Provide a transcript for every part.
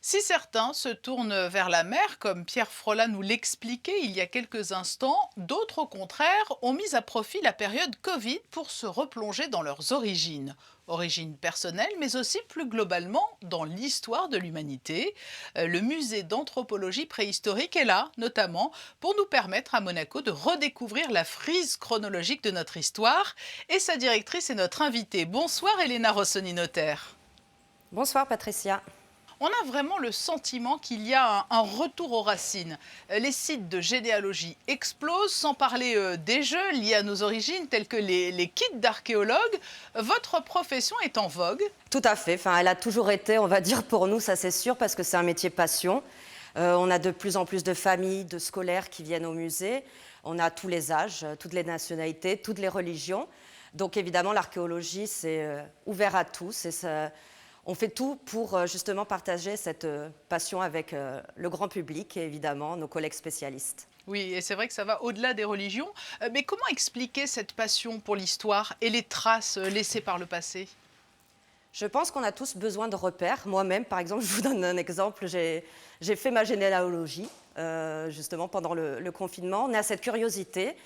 Si certains se tournent vers la mer, comme Pierre Frolla nous l'expliquait il y a quelques instants, d'autres au contraire ont mis à profit la période Covid pour se replonger dans leurs origines. Origines personnelles, mais aussi plus globalement dans l'histoire de l'humanité. Le musée d'anthropologie préhistorique est là, notamment, pour nous permettre à Monaco de redécouvrir la frise chronologique de notre histoire. Et sa directrice est notre invitée. Bonsoir Elena Rossoni-Notaire. Bonsoir Patricia. On a vraiment le sentiment qu'il y a un retour aux racines. Les sites de généalogie explosent, sans parler des jeux liés à nos origines, tels que les kits d'archéologues. Votre profession est en vogue. Tout à fait, enfin, elle a toujours été, on va dire pour nous, ça c'est sûr, parce que c'est un métier passion. On a de plus en plus de familles, de scolaires qui viennent au musée. On a tous les âges, toutes les nationalités, toutes les religions. Donc évidemment, l'archéologie, c'est ouvert à tous. On fait tout pour justement partager cette passion avec le grand public et évidemment nos collègues spécialistes. Oui, et c'est vrai que ça va au-delà des religions. Mais comment expliquer cette passion pour l'histoire et les traces laissées par le passé? Je pense qu'on a tous besoin de repères. Moi-même, par exemple, je vous donne un exemple. J'ai fait ma généalogie, justement, pendant le confinement. On a cette curiosité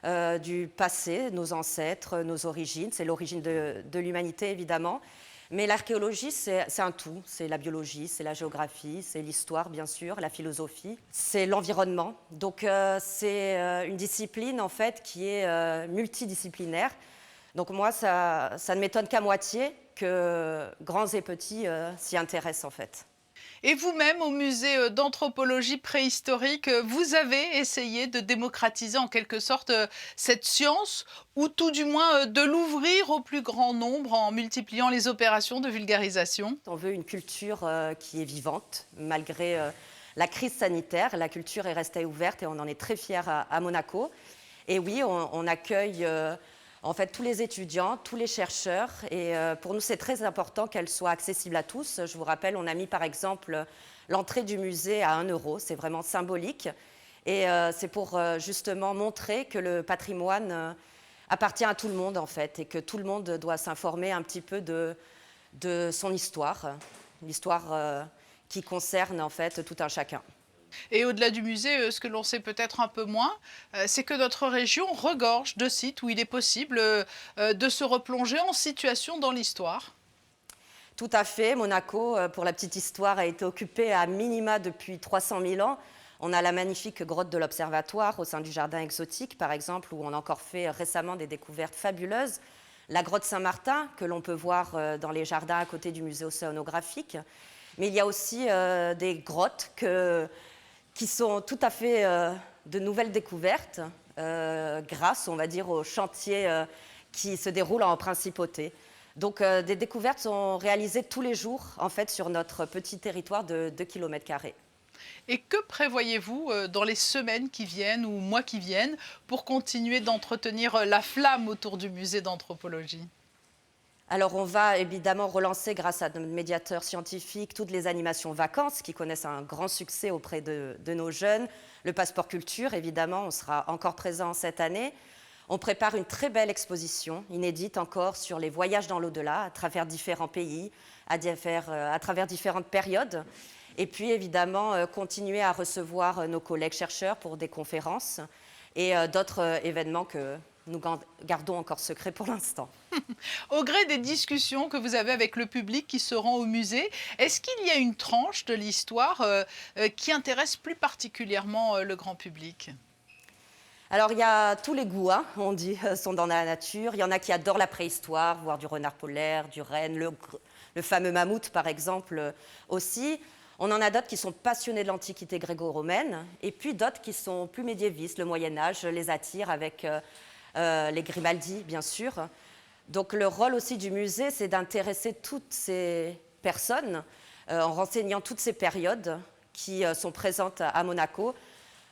du passé, nos ancêtres, nos origines. C'est l'origine de l'humanité, évidemment. Mais l'archéologie, c'est un tout. C'est la biologie, c'est la géographie, c'est l'histoire, bien sûr, la philosophie, c'est l'environnement. Donc, c'est une discipline, en fait, qui est multidisciplinaire. Donc moi, ça ne m'étonne qu'à moitié que grands et petits s'y intéressent en fait. Et vous-même, au musée d'anthropologie préhistorique, vous avez essayé de démocratiser en quelque sorte cette science, ou tout du moins de l'ouvrir au plus grand nombre en multipliant les opérations de vulgarisation? On veut une culture qui est vivante, malgré la crise sanitaire. La culture est restée ouverte et on en est très fiers à Monaco. Et oui, on accueille en fait tous les étudiants, tous les chercheurs. Et pour nous, c'est très important qu'elle soit accessible à tous. Je vous rappelle, on a mis par exemple l'entrée du musée à 1 euro. C'est vraiment symbolique. Et c'est pour justement montrer que le patrimoine appartient à tout le monde en fait et que tout le monde doit s'informer un petit peu de son histoire, l'histoire qui concerne en fait tout un chacun. Et au-delà du musée, ce que l'on sait peut-être un peu moins, c'est que notre région regorge de sites où il est possible de se replonger en situation dans l'histoire. Tout à fait, Monaco, pour la petite histoire, a été occupée à minima depuis 300 000 ans. On a la magnifique grotte de l'Observatoire au sein du jardin exotique, par exemple, où on a encore fait récemment des découvertes fabuleuses. La grotte Saint-Martin, que l'on peut voir dans les jardins à côté du musée océanographique. Mais il y a aussi des grottes qui sont tout à fait de nouvelles découvertes grâce, on va dire, aux chantiers qui se déroulent en principauté. Donc des découvertes sont réalisées tous les jours en fait sur notre petit territoire de 2 km². Et que prévoyez-vous dans les semaines qui viennent ou mois qui viennent pour continuer d'entretenir la flamme autour du musée d'anthropologie? Alors on va évidemment relancer grâce à notre médiateur scientifique toutes les animations vacances qui connaissent un grand succès auprès de nos jeunes. Le passeport culture, évidemment, on sera encore présent cette année. On prépare une très belle exposition, inédite encore, sur les voyages dans l'au-delà, à travers différents pays, à travers différentes périodes. Et puis, évidemment, continuer à recevoir nos collègues chercheurs pour des conférences et d'autres événements que nous gardons encore secrets pour l'instant. Au gré des discussions que vous avez avec le public qui se rend au musée, est-ce qu'il y a une tranche de l'histoire qui intéresse plus particulièrement le grand public? Alors, il y a tous les goûts, hein, on dit, sont dans la nature. Il y en a qui adorent la préhistoire, voir du renard polaire, du renne, le fameux mammouth, par exemple, aussi. On en a d'autres qui sont passionnés de l'Antiquité gréco-romaine, et puis d'autres qui sont plus médiévistes. Le Moyen-Âge les attire avec les Grimaldi, bien sûr. Donc, le rôle aussi du musée, c'est d'intéresser toutes ces personnes en renseignant toutes ces périodes qui sont présentes à Monaco.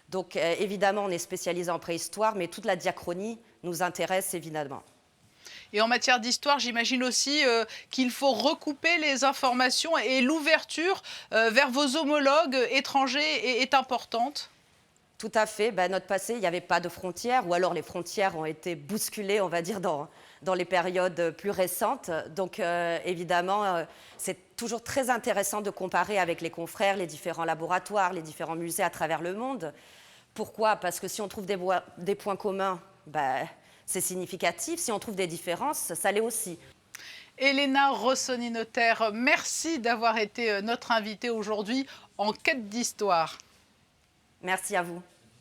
Donc évidemment, on est spécialisé en préhistoire, mais toute la diachronie nous intéresse évidemment. Et en matière d'histoire, j'imagine aussi qu'il faut recouper les informations et l'ouverture vers vos homologues étrangers est importante. Tout à fait. Ben, notre passé, il n'y avait pas de frontières, ou alors les frontières ont été bousculées, on va dire, dans dans les périodes plus récentes. Donc évidemment, c'est toujours très intéressant de comparer avec les confrères, les différents laboratoires, les différents musées à travers le monde. Pourquoi? Parce que si on trouve des points communs, c'est significatif. Si on trouve des différences, ça l'est aussi. Elena Rossoni-Notaire, merci d'avoir été notre invitée aujourd'hui en Quête d'Histoire. Merci à vous.